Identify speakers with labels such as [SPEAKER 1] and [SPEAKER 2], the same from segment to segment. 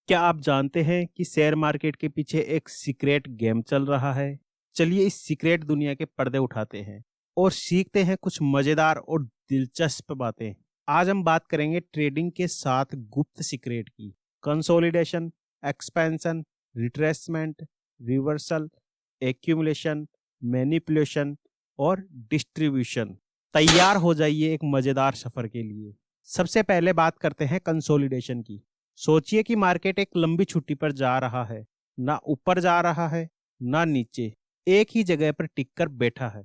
[SPEAKER 1] क्या आप जानते हैं कि शेयर मार्केट के पीछे एक सीक्रेट गेम चल रहा है? चलिए इस सीक्रेट दुनिया के पर्दे उठाते हैं और सीखते हैं कुछ मजेदार और दिलचस्प बातें। आज हम बात करेंगे ट्रेडिंग के साथ गुप्त सीक्रेट की। Consolidation, expansion, retracement, reversal, accumulation, manipulation और डिस्ट्रीब्यूशन। तैयार हो जाइए एक मजेदार सफर के लिए। सबसे पहले बात करते हैं कंसोलिडेशन की। सोचिए कि मार्केट एक लंबी छुट्टी पर जा रहा है, ना ऊपर जा रहा है ना नीचे, एक ही जगह पर टिक कर बैठा है।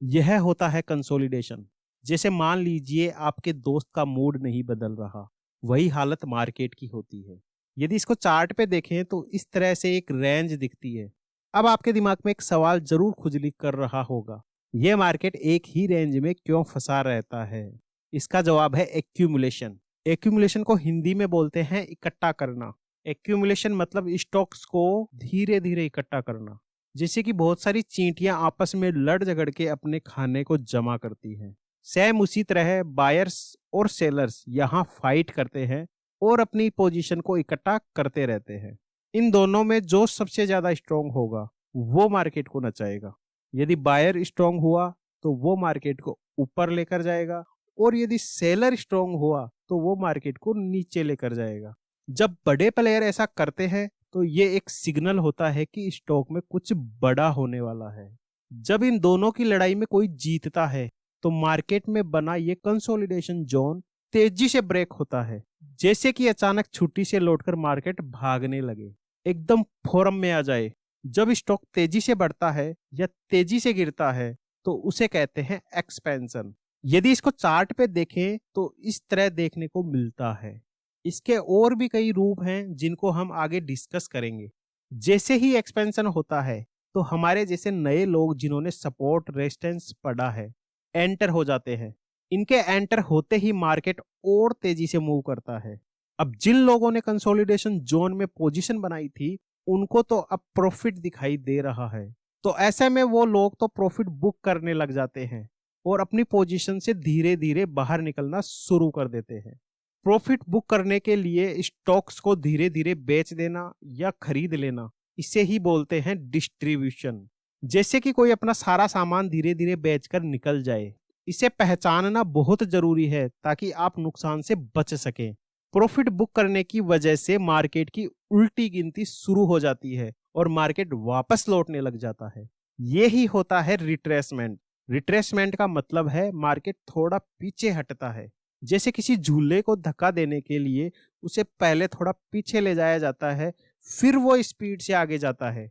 [SPEAKER 1] यह होता है कंसोलिडेशन। जैसे मान लीजिए आपके दोस्त का मूड नहीं बदल रहा, वही हालत मार्केट की होती है। यदि इसको चार्ट पे देखें तो इस तरह से एक रेंज दिखती है। अब आपके दिमाग में एक सवाल जरूर खुजली कर रहा होगा, यह मार्केट एक ही रेंज में क्यों फंसा रहता है? इसका जवाब है एक्यूमुलेशन। एक्यूमुलेशन को हिंदी में बोलते हैं इकट्ठा करना। एक्यूमुलेशन मतलब स्टॉक्स को धीरे धीरे इकट्ठा करना। जैसे कि बहुत सारी चींटियां आपस में लड़ झगड़ के अपने खाने को जमा करती हैं। सेम उसी तरह बायर्स और सेलर्स यहाँ फाइट करते हैं और अपनी पोजीशन को इकट्ठा करते रहते हैं। इन दोनों में जो सबसे ज्यादा स्ट्रांग होगा वो मार्केट को नचाएगा। यदि बायर स्ट्रांग हुआ तो वो मार्केट को ऊपर लेकर जाएगा, और यदि सेलर स्ट्रांग हुआ तो वो मार्केट को नीचे लेकर जाएगा। जब बड़े प्लेयर ऐसा करते हैं तो ये एक सिग्नल होता है कि स्टॉक में कुछ बड़ा होने वाला है। जब इन दोनों की लड़ाई में कोई जीतता है तो मार्केट में बना ये कंसोलिडेशन जोन तेजी से ब्रेक होता है। जैसे कि अचानक छुट्टी से लौटकर मार्केट भागने लगे, एकदम फोरम में आ जाए। जब स्टॉक तेजी से बढ़ता है या तेजी से गिरता है तो उसे कहते हैं एक्सपेंशन। यदि इसको चार्ट पे देखें तो इस तरह देखने को मिलता है। इसके और भी कई रूप हैं जिनको हम आगे डिस्कस करेंगे। जैसे ही एक्सपेंशन होता है तो हमारे जैसे नए लोग जिन्होंने सपोर्ट रेजिस्टेंस पढ़ा है एंटर हो जाते हैं। इनके एंटर होते ही मार्केट और तेजी से मूव करता है। अब जिन लोगों ने कंसोलिडेशन जोन में पोजीशन बनाई थी उनको तो अब प्रॉफिट दिखाई दे रहा है, तो ऐसे में वो लोग तो प्रॉफिट बुक करने लग जाते हैं और अपनी पोजीशन से धीरे धीरे बाहर निकलना शुरू कर देते हैं। प्रॉफिट बुक करने के लिए स्टॉक्स को धीरे धीरे बेच देना या खरीद लेना, इसे ही बोलते हैं डिस्ट्रीब्यूशन। जैसे कि कोई अपना सारा सामान धीरे धीरे बेचकर निकल जाए। इसे पहचानना बहुत जरूरी है ताकि आप नुकसान से बच सकें। प्रॉफिट बुक करने की वजह से मार्केट की उल्टी गिनती शुरू हो जाती है और मार्केट वापस लौटने लग जाता है। यही होता है रिट्रेसमेंट। रिट्रेसमेंट का मतलब है मार्केट थोड़ा पीछे हटता है। जैसे किसी झूले को धक्का देने के लिए उसे पहले थोड़ा पीछे ले जाया जाता है, फिर वो स्पीड से आगे जाता है।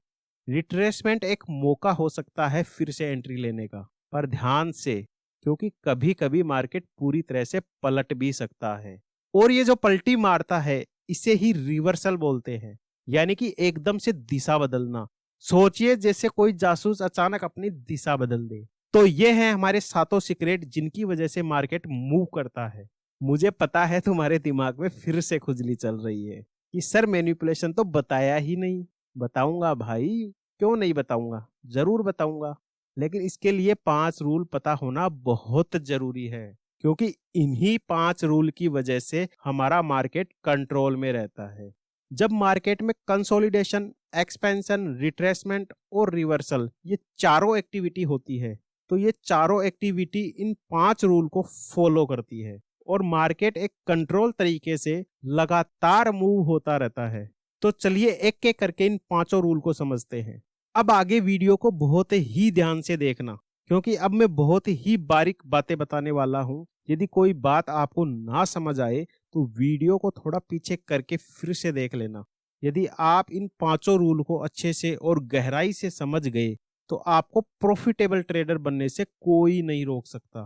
[SPEAKER 1] रिट्रेसमेंट एक मौका हो सकता है फिर से एंट्री लेने का, पर ध्यान से, क्योंकि कभी कभी मार्केट पूरी तरह से पलट भी सकता है। और ये जो पलटी मारता है इसे ही रिवर्सल बोलते हैं, यानी कि एकदम से दिशा बदलना। सोचिए जैसे कोई जासूस अचानक अपनी दिशा बदल दे। तो ये हैं हमारे सातों सीक्रेट जिनकी वजह से मार्केट मूव करता है। मुझे पता है तुम्हारे दिमाग में फिर से खुजली चल रही है कि सर मैनिपुलेशन तो बताया ही नहीं। बताऊंगा भाई, क्यों नहीं बताऊंगा, जरूर बताऊंगा। लेकिन इसके लिए 5 रूल पता होना बहुत जरूरी है, क्योंकि इन्हीं 5 रूल की वजह से हमारा मार्केट कंट्रोल में रहता है। जब मार्केट में कंसोलिडेशन, एक्सपेंशन, रिट्रेसमेंट और रिवर्सल ये चारों एक्टिविटी होती है तो ये चारों एक्टिविटी इन 5 रूल को फॉलो करती है और मार्केट एक कंट्रोल तरीके से लगातार मूव होता रहता है। तो चलिए एक एक करके इन 5 रूल को समझते हैं। अब आगे वीडियो को बहुत ही ध्यान से देखना, क्योंकि अब मैं बहुत ही बारीक बातें बताने वाला हूँ। यदि कोई बात आपको ना समझ आए तो वीडियो को थोड़ा पीछे करके फिर से देख लेना। यदि आप इन 5 रूल को अच्छे से और गहराई से समझ गए तो आपको प्रॉफिटेबल ट्रेडर बनने से कोई नहीं रोक सकता।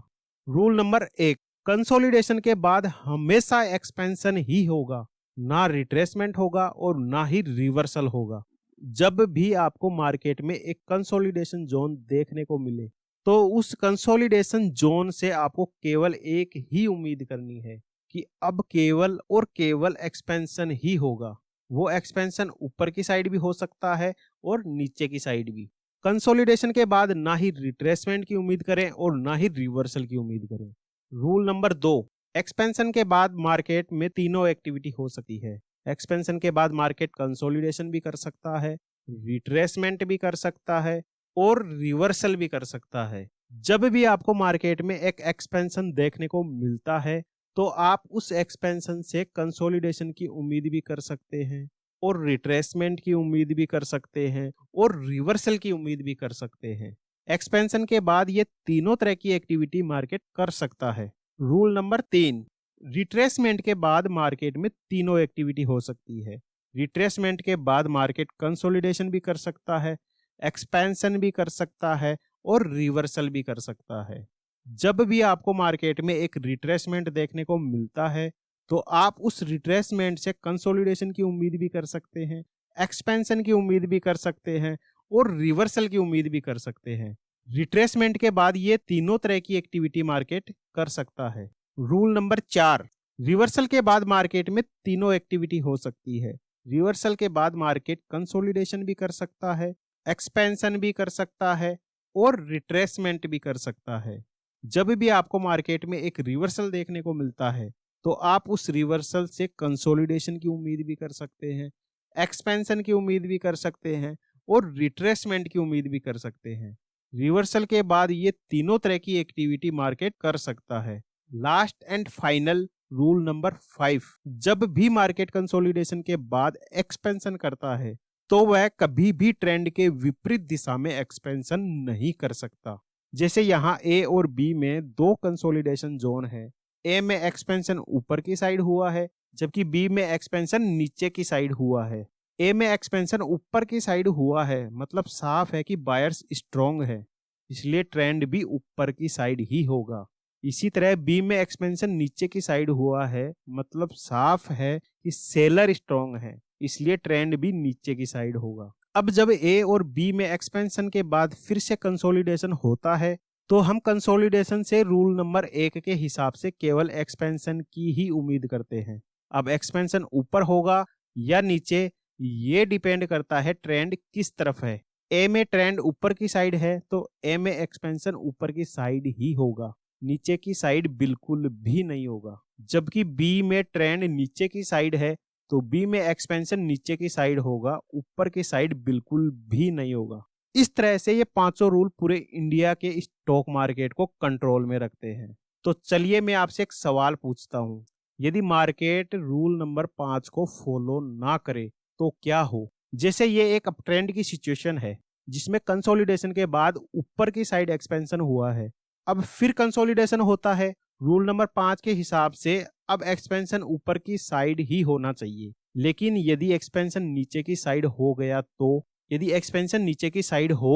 [SPEAKER 1] रूल नंबर 1, कंसोलिडेशन के बाद हमेशा एक्सपेंशन ही होगा, ना रिट्रेसमेंट होगा और ना ही रिवर्सल होगा। जब भी आपको मार्केट में एक कंसोलिडेशन जोन देखने को मिले तो उस कंसोलिडेशन जोन से आपको केवल एक ही उम्मीद करनी है कि अब केवल और केवल एक्सपेंशन ही होगा। वो एक्सपेंशन ऊपर की साइड भी हो सकता है और नीचे की साइड भी। कंसोलिडेशन के बाद ना ही रिट्रेसमेंट की उम्मीद करें और ना ही रिवर्सल की उम्मीद करें। रूल नंबर 2, एक्सपेंशन के बाद मार्केट में तीनों एक्टिविटी हो सकती है, एक्सपेंशन के बाद मार्केट कंसोलिडेशन भी कर सकता है, रिट्रेसमेंट भी कर सकता है और रिवर्सल भी कर सकता है। जब भी आपको मार्केट में एक एक्सपेंशन देखने को मिलता है तो आप उस एक्सपेंशन से कंसोलिडेशन की उम्मीद भी कर सकते हैं और रिट्रेसमेंट की उम्मीद भी कर सकते हैं और रिवर्सल की उम्मीद भी कर सकते हैं। एक्सपेंशन के बाद ये तीनों तरह की एक्टिविटी मार्केट कर सकता है। रूल नंबर 3, रिट्रेसमेंट के बाद मार्केट में तीनों एक्टिविटी हो सकती है। रिट्रेसमेंट के बाद मार्केट कंसोलिडेशन भी कर सकता है, एक्सपेंशन भी कर सकता है और रिवर्सल भी कर सकता है। जब भी आपको मार्केट में एक रिट्रेसमेंट देखने को मिलता है तो आप उस रिट्रेसमेंट से कंसोलिडेशन की उम्मीद भी कर सकते हैं, एक्सपेंशन की उम्मीद भी कर सकते हैं और रिवर्सल की उम्मीद भी कर सकते हैं। रिट्रेसमेंट के बाद ये तीनों तरह की एक्टिविटी मार्केट कर सकता है। रूल नंबर 4, रिवर्सल के बाद मार्केट में तीनों एक्टिविटी हो सकती है। रिवर्सल के बाद मार्केट कंसोलिडेशन भी कर सकता है, एक्सपेंशन भी कर सकता है और रिट्रेसमेंट भी कर सकता है। जब भी आपको मार्केट में एक रिवर्सल देखने को मिलता है तो आप उस रिवर्सल से कंसोलिडेशन की उम्मीद भी कर सकते हैं, एक्सपेंशन की उम्मीद भी कर सकते हैं और रिट्रेसमेंट की उम्मीद भी कर सकते हैं। रिवर्सल के बाद ये तीनों तरह की एक्टिविटी मार्केट कर सकता है। Last and final rule number 5, जब भी मार्केट कंसोलिडेशन के बाद एक्सपेंशन करता है तो वह कभी भी ट्रेंड के विपरीत दिशा में एक्सपेंशन नहीं कर सकता। जैसे यहाँ ए और बी में दो कंसोलिडेशन जोन है। ए में एक्सपेंशन ऊपर की साइड हुआ है जबकि बी में एक्सपेंशन नीचे की साइड हुआ है। ए में एक्सपेंशन ऊपर की साइड हुआ है मतलब साफ है कि बायर्स स्ट्रॉन्ग है, इसलिए ट्रेंड भी ऊपर की साइड ही होगा। इसी तरह बी में एक्सपेंशन नीचे की साइड हुआ है मतलब साफ है कि सेलर स्ट्रॉन्ग है, इसलिए ट्रेंड भी नीचे की साइड होगा। अब जब ए और बी में एक्सपेंशन के बाद फिर से कंसोलिडेशन होता है तो हम कंसोलिडेशन से रूल नंबर 1 के हिसाब से केवल एक्सपेंशन की ही उम्मीद करते हैं। अब एक्सपेंशन ऊपर होगा या नीचे ये डिपेंड करता है ट्रेंड किस तरफ है। ए में ट्रेंड ऊपर की साइड है तो ए में एक्सपेंशन ऊपर की साइड ही होगा, नीचे की साइड बिल्कुल भी नहीं होगा। जबकि बी में ट्रेंड नीचे की साइड है तो बी में एक्सपेंशन नीचे की साइड होगा, ऊपर की साइड बिल्कुल भी नहीं होगा। इस तरह से ये पांचों रूल पूरे इंडिया के स्टॉक मार्केट को कंट्रोल में रखते हैं। तो चलिए मैं आपसे एक सवाल पूछता हूँ, यदि मार्केट रूल नंबर 5 को फॉलो ना करे तो क्या हो? जैसे ये एक अप ट्रेंड की सिचुएशन है जिसमें कंसोलिडेशन के बाद ऊपर की साइड एक्सपेंशन हुआ है, अब फिर कंसोलिडेशन होता है। रूल नंबर 5 के हिसाब से अब एक्सपेंशन ऊपर की साइड ही होना चाहिए, लेकिन यदि एक्सपेंशन नीचे की साइड हो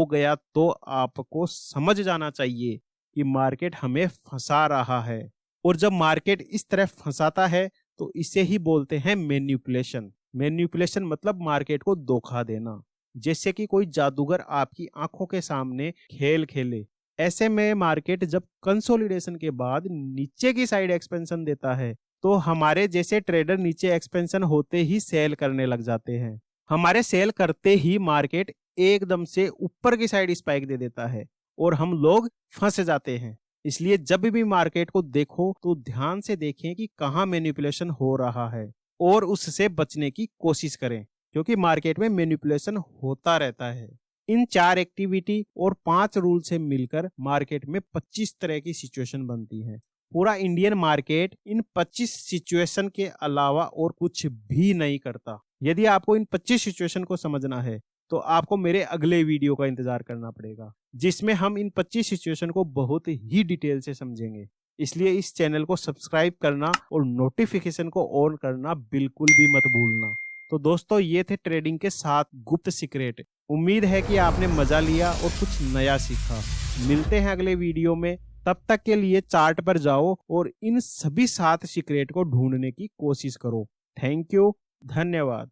[SPEAKER 1] गया तो आपको समझ जाना चाहिए कि मार्केट हमें फंसा रहा है। और जब मार्केट इस तरह फंसाता है तो इसे ही बोलते हैं मैनिपुलेशन। मैनिपुलेशन मतलब मार्केट को धोखा देना, जैसे कि कोई जादूगर आपकी आंखों के सामने खेल खेले। ऐसे में मार्केट जब कंसोलिडेशन के बाद नीचे की साइड एक्सपेंशन देता है तो हमारे जैसे ट्रेडर नीचे एक्सपेंशन होते ही सेल करने लग जाते हैं। हमारे सेल करते ही मार्केट एकदम से ऊपर की साइड स्पाइक दे देता है और हम लोग फंस जाते हैं। इसलिए जब भी मार्केट को देखो तो ध्यान से देखें कि कहाँ मैनिपुलेशन हो रहा है और उससे बचने की कोशिश करें, क्योंकि मार्केट में मैनिपुलेशन होता रहता है। इन 4 एक्टिविटी और 5 रूल से मिलकर मार्केट में 25 तरह की सिचुएशन बनती है। पूरा इंडियन मार्केट इन 25 सिचुएशन के अलावा और कुछ भी नहीं करता। यदि आपको इन 25 सिचुएशन को समझना है तो आपको मेरे अगले वीडियो का इंतजार करना पड़ेगा, जिसमें हम इन 25 सिचुएशन को बहुत ही डिटेल से समझेंगे। इसलिए इस चैनल को सब्सक्राइब करना और नोटिफिकेशन को ऑन करना बिल्कुल भी मत भूलना। तो दोस्तों, ये थे ट्रेडिंग के 7 गुप्त सीक्रेट। उम्मीद है कि आपने मजा लिया और कुछ नया सीखा। मिलते हैं अगले वीडियो में, तब तक के लिए चार्ट पर जाओ और इन सभी 7 सीक्रेट को ढूंढने की कोशिश करो। थैंक यू, धन्यवाद।